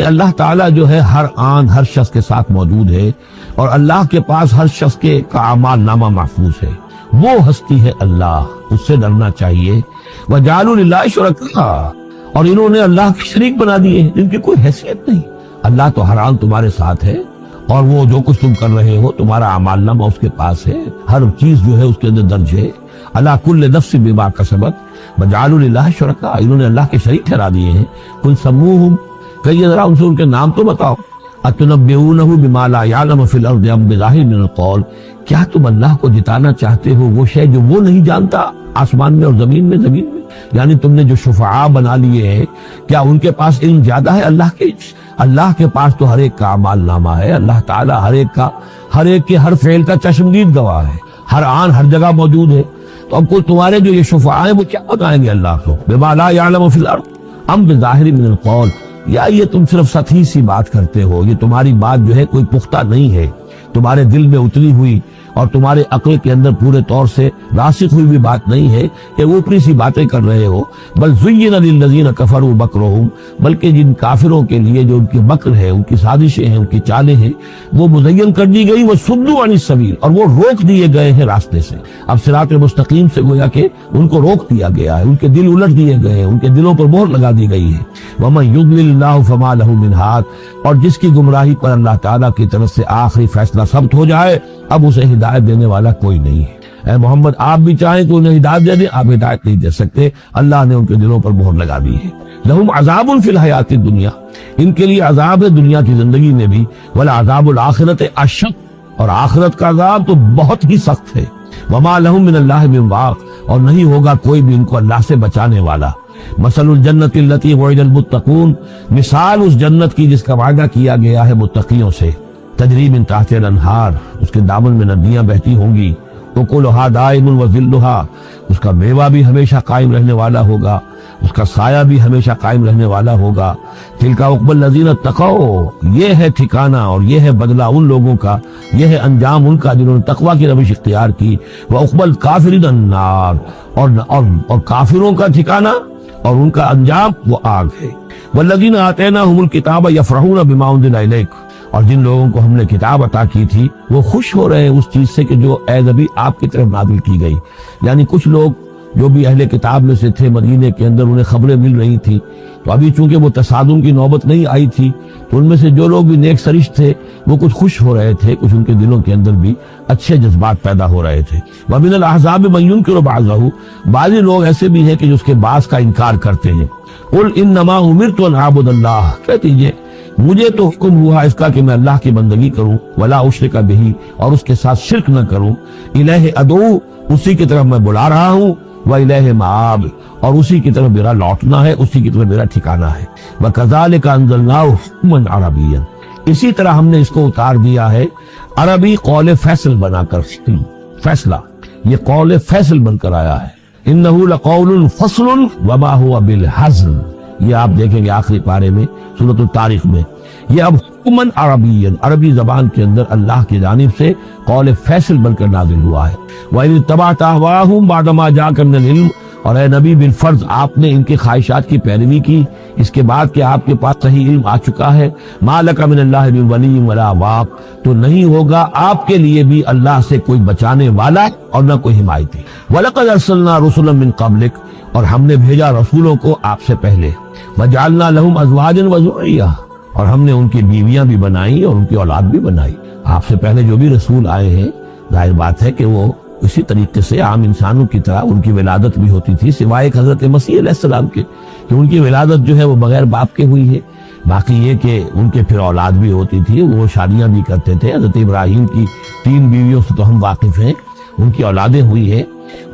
اللہ تعالیٰ جو ہے ہر آن ہر شخص کے ساتھ موجود ہے اور اللہ کے پاس ہر شخص کے کا اعمال نامہ محفوظ ہے، وہ ہستی ہے اللہ، اس سے ڈرنا چاہیے۔ وَجَعَلُوا لِلَّهِ شُرَكَاءَ، اور انہوں نے اللہ کے شریک بنا دیے ہیں جن کی کوئی حیثیت نہیں۔ اللہ تو ہر آن تمہارے ساتھ ہے اور وہ جو کچھ تم کر رہے ہو تمہارا اعمال نامہ اس کے پاس ہے، ہر چیز جو ہے اس کے اندر درج ہے۔ عَلَىٰ كُلِّ نَفْسٍ بِمَا كَسَبَتْ وَجَعَلُوا لِلَّهِ شُرَكَاءَ، انہوں نے اللہ کے شریک ٹھہرا دیے ہیں۔ قُلْ سَمُّوهُمْ، کہیے ذرا ان سے ان کے نام تو بتاؤ۔ أَتُنَبِّئُونَهُ بِمَا لَا يَعْلَمُ فِي الْأَرْضِ أَمْ بِظَاهِرٍ مِّنَ الْقَوْلِ، کیا تم اللہ کو جتانا چاہتے ہو وہ شے جو وہ نہیں جانتا آسمان میں اور زمین میں؟ یعنی تم نے جو شفعاء بنا لیے ہیں، کیا ان کے پاس علم زیادہ ہے اللہ کے؟ اللہ کے پاس تو ہر ایک کا اعمال نامہ ہے، اللہ تعالیٰ ہر ایک کے ہر فعل کا چشمدید گواہ ہے، ہر آن ہر جگہ موجود ہے۔ تو اب کوئی تمہارے جو یہ شفعاء ہیں وہ کیا بتائیں گے اللہ کو؟ بما لا يعلم فی الارض ام بظاہر من القول، یا یہ تم صرف سطحی سی بات کرتے ہو، یہ تمہاری بات جو ہے کوئی پختہ نہیں ہے، تمہارے دل میں اتری ہوئی اور تمہارے عقل کے اندر پورے طور سے راسخ ہوئی بھی بات نہیں ہے کہ اوپری سی باتیں کر رہے ہو. بل زین للذین کفروا مکرہم، بلکہ جن کافروں کے لیے جو ان کے مکر ہے، ان کی سازشیں ہیں، ان کی چالیں ہیں، وہ مزین کر دی گئی. وہ صدوا عن السبیل، اور وہ روک دیے گئے ہیں راستے سے. اب صراط مستقیم سے گویا کہ ان کو روک دیا گیا ہے، ان کے دل الٹ دیے گئے ہیں، ان کے دلوں پر مہر لگا دی گئی ہے. ومن یضلل اللہ فما لہ من ہاد، اور جس کی گمراہی پر اللہ تعالیٰ کی طرف سے آخری فیصلہ ثبت ہو جائے، اب اسے ہدایت دینے والا کوئی نہیں ہے. اے محمد آپ بھی چاہیں تو انہیں ہدایت دے دیں، آپ ہدایت نہیں دے سکتے، اللہ نے ان کے دلوں پر مہر لگا دی ہے. لہم عذاب فی الحیات الدنیا، ان کے لیے عذاب ہے دنیا کی زندگی میں بھی. ولعذاب الآخرۃ اشد، اور آخرت کا عذاب تو بہت ہی سخت ہے. وما لہم من اللہ من واق، اور نہیں ہوگا کوئی بھی ان کو اللہ سے بچانے والا. مثل الجنت التی وعد المتقون، مثال اس جنت کی جس کا وعدہ کیا گیا ہے متقیوں سے. تجری من تحت الانہار، اس کے دامن میں ندیاں بہتی ہوں گی. اکلھا دائم وظلھا، اس کا میوہ بھی ہمیشہ قائم رہنے والا ہوگا، اس کا سایہ بھی ہمیشہ قائم رہنے والا ہوگا. تلک عقبی الذین اتقوا، یہ ہے ٹھکانہ اور یہ ہے بدلہ ان لوگوں کا، یہ ہے انجام ان کا جنہوں نے تقوی کی روش اختیار کی. وعقبی الکافرین النار، اور کافروں کا ٹھکانہ اور ان کا انجام وہ آگ ہے. والذین آتیناہم الکتاب یفرحون بما انزل الیک، اور جن لوگوں کو ہم نے کتاب عطا کی تھی وہ خوش ہو رہے ہیں اس چیز سے کہ جو اے نبی آپ کی طرف نازل کی گئی. یعنی کچھ لوگ جو بھی اہل کتاب میں سے تھے مدینے کے اندر، انہیں خبریں مل رہی تھی، تو ابھی چونکہ وہ تصادم کی نوبت نہیں آئی تھی، تو ان میں سے جو لوگ بھی نیک سرشت تھے وہ کچھ خوش ہو رہے تھے، کچھ ان کے دلوں کے اندر بھی اچھے جذبات پیدا ہو رہے تھے. ومن الاحزاب من ينكر بعضه، بعض لوگ ایسے بھی ہیں کہ جو اس کے بعض کا انکار کرتے ہیں. قل انما امرت ان اعبد اللہ، کہہ دیجئے مجھے تو حکم ہوا اس کا کہ میں اللہ کی بندگی کروں، ولا اشرک بہ، اور اس کے ساتھ شرک نہ کروں. الیہ ادعو، اسی کی طرف میں بلا رہا ہوں. وَإِلَيْهِ مَآبِ، اور اسی کی طرف میرا لوٹنا ہے، اسی کی طرف میرا ٹھکانہ ہے. وَكَذَلِكَ أَنزَلْنَاهُ حُكْمًا عَرَبِيًّا، اسی طرح ہم نے اس کو اتار دیا ہے عربی قول فیصل بنا کر. فیصلہ، یہ قول فیصل بن کر آیا ہے. إِنَّهُ لَقَوْلٌ فَصْلٌ وَمَا هُوَ بِالْحَزْلِ، یہ آپ دیکھیں گے آخری پارے میں سورۃ الطارق میں. یہ اب حکمن عربی، عربی زبان کے اندر اللہ کی جانب سے قول فیصل بن کر نازل ہوا ہے. وَإِنِ اتَّبَعْتَ أَهْوَاءَهُمْ بَعْدَ مَا جَاءَكَ مِنَ الْعِلْمِ، اور اے نبی بالفرض آپ نے ان کی خواہشات کی پیروی کی اس کے بعد کہ آپ کے پاس صحیح علم آ چکا ہے. مَا لَكَ مِنَ اللَّهِ مِن وَلِيٍّ وَلَا وَاقٍ، تو نہیں ہوگا آپ کے لیے بھی اللہ سے کوئی بچانے والا اور نہ کوئی حمایتی. وَلَقَدْ أَرْسَلْنَا رُسُلًا مِن قَبْلِكَ، اور ہم نے بھیجا رسولوں کو آپ سے پہلے. وَجَعَلْنَا لَهُمْ أَزْوَاجًا وَذُرِّيَّةً، اور ہم نے ان کی بیویاں بھی بنائی اور ان کی اولاد بھی بنائی. آپ سے پہلے جو بھی رسول آئے ہیں ظاہر بات ہے کہ وہ اسی طریقے سے عام انسانوں کی طرح ان کی ولادت بھی ہوتی تھی، سوائے حضرت مسیح علیہ السلام کے کہ ان کی ولادت جو ہے وہ بغیر باپ کے ہوئی ہے. باقی یہ کہ ان کے پھر اولاد بھی ہوتی تھی، وہ شادیاں بھی کرتے تھے. حضرت ابراہیم کی 3 بیویوں سے تو ہم واقف ہیں، ان کی اولادیں ہوئی ہیں.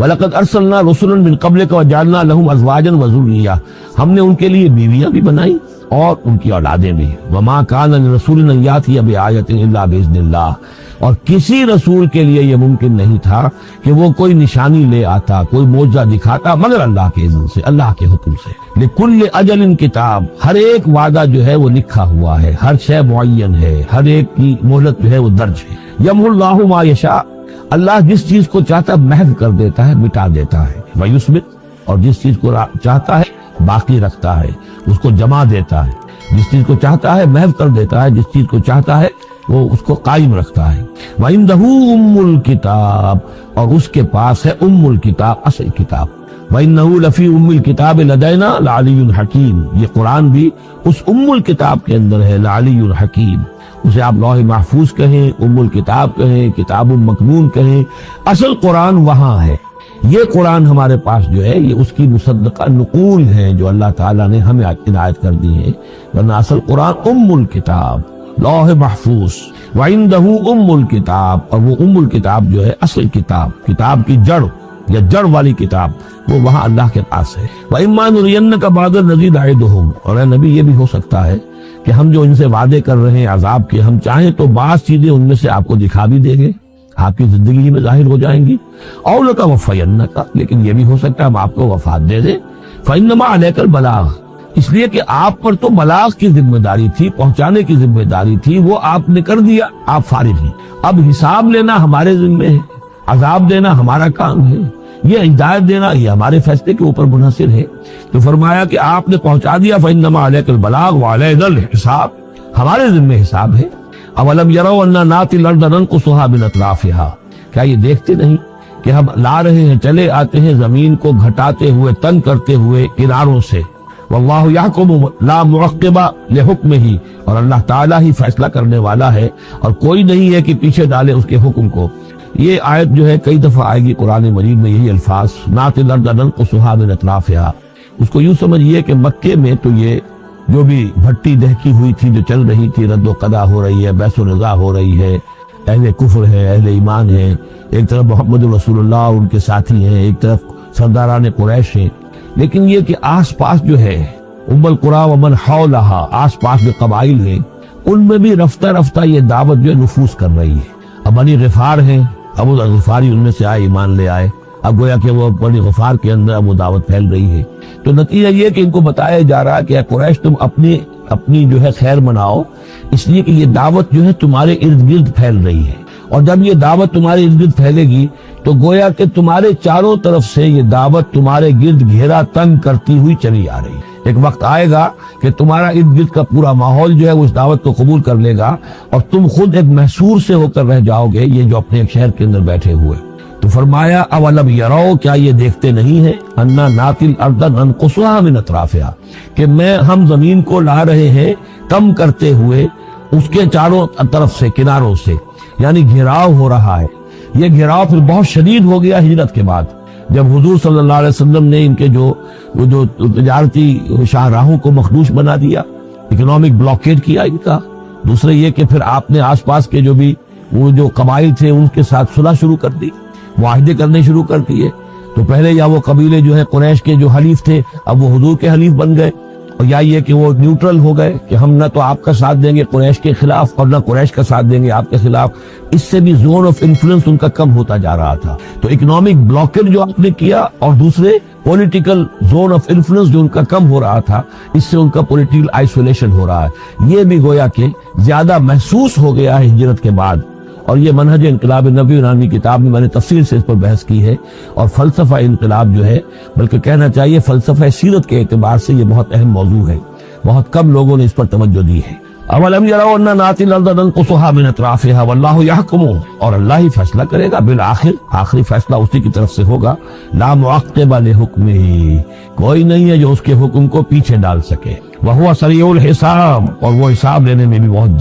وَلَقَدْ أَرْسَلْنَا رُسُلًا مِن قَبْلِكَ وَجَعَلْنَا لَهُمْ أَزْوَاجًا وَذُرِّيَّةً، ہم نے ان کے لیے بیویاں بھی بنائی اور ان کی اولادیں بھی. وَمَا كَانَ لِرَسُولٍ أَن يَأْتِيَ بِآيَةٍ إِلَّا بِإِذْنِ اللَّهِ، اور کسی رسول کے لیے یہ ممکن نہیں تھا کہ وہ کوئی نشانی لے آتا، کوئی معجزہ دکھاتا، مگر اللہ کے اذن سے، اللہ کے حکم سے. لِكُلِّ أَجَلٍ کتاب، ہر ایک وعدہ جو ہے وہ لکھا ہوا ہے، ہر شے معین ہے، ہر ایک کی مہلت جو ہے وہ درج ہے. يَمْحُو اللَّهُ مَا يَشَاءُ، اللہ جس چیز کو چاہتا محو کر دیتا ہے، مٹا دیتا ہے. وَيُثْبِتُ، اور جس چیز کو چاہتا ہے باقی رکھتا ہے، اس کو جمع دیتا ہے. جس چیز کو چاہتا ہے محو کر دیتا ہے، جس چیز کو چاہتا ہے وہ اس کو قائم رکھتا ہے. وَعِندَهُ أُمُّ الْكِتَابِ، اور اس کے پاس ہے ام الکتاب، اصل کتاب. وَإِنَّهُ لَفِي أُمِّ الْكِتَابِ لَدَيْنَا لَعَلِيٌّ حَكِيمٌ، یہ قرآن بھی اس ام الکتاب کے اندر ہے، لَعَلِيٌّ حَكِيمٌ. اسے آپ لوح محفوظ کہیں، ام الکتاب کہیں، کتاب مکنون کہیں، اصل قرآن وہاں ہے. یہ قرآن ہمارے پاس جو ہے یہ اس کی مصدقہ نقول ہے جو اللہ تعالیٰ نے ہمیں عنایت کر دی ہے، ورنہ اصل قرآن ام الکتاب، لوح محفوظ. وَعِندَهُ أُمُّ الْكِتَابِ، اور وہ ام الکتاب جو ہے اصل کتاب، کتاب کی جڑ یا جڑ والی کتاب، وہ وہاں اللہ کے پاس ہے. وَإِمَّا نُرِيَنَّكَ بَعْضَ الَّذِي نَعِدُهُمْ، اور اے نبی یہ بھی ہو سکتا ہے کہ ہم جو ان سے وعدے کر رہے ہیں عذاب کے، ہم چاہیں تو بعض چیزیں ان میں سے آپ کو دکھا بھی دیں گے، آپ کی زندگی میں ظاہر ہو جائیں گی. أَوْ لَكَ وَفَّيَنَّكَ، لیکن یہ بھی ہو سکتا ہے ہم آپ کو وفات دے دیں. فَإِنَّمَا عَلَيْكَ الْبَلَاغُ، اس لیے کہ آپ پر تو بلاغ کی ذمہ داری تھی، پہنچانے کی ذمہ داری تھی، وہ آپ نے کر دیا، آپ فارغ ہیں۔ اب حساب لینا ہمارے ذمہ ہے، عذاب دینا ہمارا کام ہے، یہ ہدایت دینا یہ ہمارے فیصلے کے اوپر منحصر ہے۔ تو فرمایا کہ آپ نے پہنچا دیا، فإنما علیک البلاغ وعلینا الحساب، ہمارے ذمہ حساب ہے۔ اولم یروا انا ناتی الارض ننقصها من اطرافها، کیا یہ دیکھتے نہیں کہ ہم لا رہے ہیں، چلے آتے ہیں زمین کو گھٹاتے ہوئے، تنگ کرتے ہوئے کناروں سے۔ واللہ یحکم لا معقب لحکمہ، اور اللہ تعالیٰ ہی فیصلہ کرنے والا ہے اور کوئی نہیں ہے کہ پیچھے ڈالے اس کے حکم کو۔ یہ آیت جو ہے کئی دفعہ آئے گی قرآن مجید میں، یہی الفاظ ناتی الارض ننقصها من اطرافها۔ اس کو یوں سمجھیے کہ مکے میں تو یہ جو بھی بھٹی دہکی ہوئی تھی، جو چل رہی تھی، رد و قضا ہو رہی ہے، بحث و نزاع ہو رہی ہے، اہل کفر ہے، اہل ایمان ہے، ایک طرف محمد رسول اللہ اور ان کے ساتھی ہیں، ایک طرف سرداران قریش ہیں، لیکن یہ کہ آس پاس جو ہے ام القریٰ ومن حولہا، آس پاس جو قبائل ہیں، ان میں بھی رفتہ رفتہ یہ دعوت جو ہے نفوذ کر رہی ہے۔ اب بنی غفار ہیں، ابو غفاری ان میں سے آئے، ایمان لے آئے، اب گویا کہ وہ بنی غفار کے اندر اب وہ دعوت پھیل رہی ہے۔ تو نتیجہ یہ کہ ان کو بتایا جا رہا ہے کہ اے قریش تم اپنی جو ہے خیر مناؤ، اس لیے کہ یہ دعوت جو ہے تمہارے ارد گرد پھیل رہی ہے، اور جب یہ دعوت تمہارے ارد گرد پھیلے گی تو گویا کہ تمہارے چاروں طرف سے یہ دعوت تمہارے گرد گھیرا تنگ کرتی ہوئی چلی آ رہی ہے۔ ایک وقت آئے گا کہ تمہارا ارد گرد کا پورا ماحول جو ہے اس دعوت کو قبول کر لے گا، اور تم خود ایک محصور سے ہو کر رہ جاؤ گے، یہ جو اپنے ایک شہر کے اندر بیٹھے ہوئے۔ تو فرمایا اولم یروا، کیا یہ دیکھتے نہیں ہیں، انا ناتی الارض ننقصها من اطرافها، کہ ہم زمین کو لا رہے ہیں کم کرتے ہوئے اس کے چاروں طرف سے، کناروں سے، یعنی گھراؤ ہو رہا ہے۔ یہ گھراؤ پھر بہت شدید ہو گیا ہجرت کے بعد، جب حضور صلی اللہ علیہ وسلم نے ان کے جو تجارتی شاہراہوں کو مخدوش بنا دیا، اکنامک بلاکیڈ کیا ان کا۔ دوسرے یہ کہ پھر آپ نے آس پاس کے جو بھی وہ جو قبائل تھے ان کے ساتھ صلح شروع کر دی، معاہدے کرنے شروع کر دیے۔ تو پہلے یا وہ قبیلے جو ہے قریش کے جو حلیف تھے، اب وہ حضور کے حلیف بن گئے، اور یا یہ کہ وہ نیوٹرل ہو گئے کہ ہم نہ تو آپ کا ساتھ دیں گے قریش کے خلاف اور نہ قریش کا ساتھ دیں گے آپ کے خلاف۔ اس سے بھی زون آف انفلوئنس ان کا کم ہوتا جا رہا تھا۔ تو اکنامک بلاکیڈ جو آپ نے کیا، اور دوسرے پولیٹیکل زون آف انفلوئنس جو ان کا کم ہو رہا تھا، اس سے ان کا پولیٹیکل آئسولیشن ہو رہا ہے، یہ بھی گویا کہ زیادہ محسوس ہو گیا ہے ہجرت کے بعد۔ اور یہ منہج انقلاب نبی نامی کتاب میں نے تفصیل سے اس پر بحث کی ہے، اور فلسفہ انقلاب جو ہے، بلکہ کہنا چاہیے فلسفہ سیرت کے اعتبار سے یہ بہت اہم موضوع ہے، بہت کم لوگوں نے اس پر توجہ دی ہے۔ اولم یروا انا ناتی الارض ننقصها من اطرافها واللہ یحکم، اور اللہ ہی فیصلہ کرے گا، بالآخر آخری فیصلہ اسی کی طرف سے ہوگا۔ لا معقب لحکمہ، کوئی نہیں ہے جو اس کے حکم کو پیچھے ڈال سکے۔ وہو سریع الحساب، اور وہ حساب لینے میں بھی بہت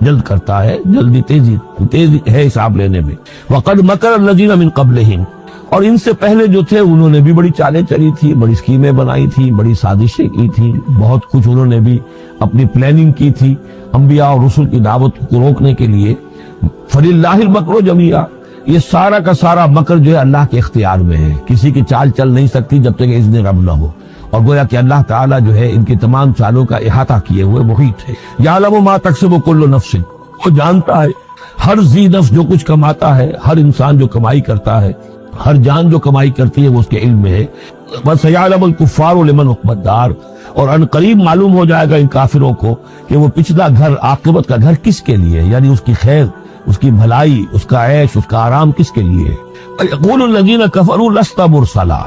جلد کرتا ہے، جلدی تیزی ہے حساب لینے میں۔ وقد مکر الذین من قبلہم، اور ان سے پہلے جو تھے انہوں نے بھی بڑی چالیں چلی تھی، بڑی اسکیمیں بنائی تھی، بڑی سازشیں کی تھی، بہت کچھ انہوں نے بھی اپنی پلاننگ کی تھی انبیاء اور رسل کی دعوت کو روکنے کے لیے۔ فللہ المکر جمیعا، یہ سارا کا سارا مکر جو ہے اللہ کے اختیار میں ہے، کسی کی چال چل نہیں سکتی جب تک اذن رب نہ ہو، اور گویا کہ اللہ تعالیٰ جو ہے ان کی تمام چالوں کا احاطہ کیے ہوئے محیط ہے۔ یعلم ما تکسب کل نفس، وہ جانتا ہے ہر ذی نفس جو کچھ کماتا ہے، ہر انسان جو کمائی کرتا ہے، ہر جان جو کمائی کرتی ہے وہ اس کے علم میں ہے۔ بس یعلم الکفار لمن عقبی الدار، اور ان قریب معلوم ہو جائے گا ان کافروں کو کہ وہ پچھلا گھر، عاقبت کا گھر کس کے لیے، یعنی اس کی خیر، اس کی بھلائی، اس کا عیش، اس کا آرام کس کے لیے ہے۔ یقول الذین کفروا لست مرسلا،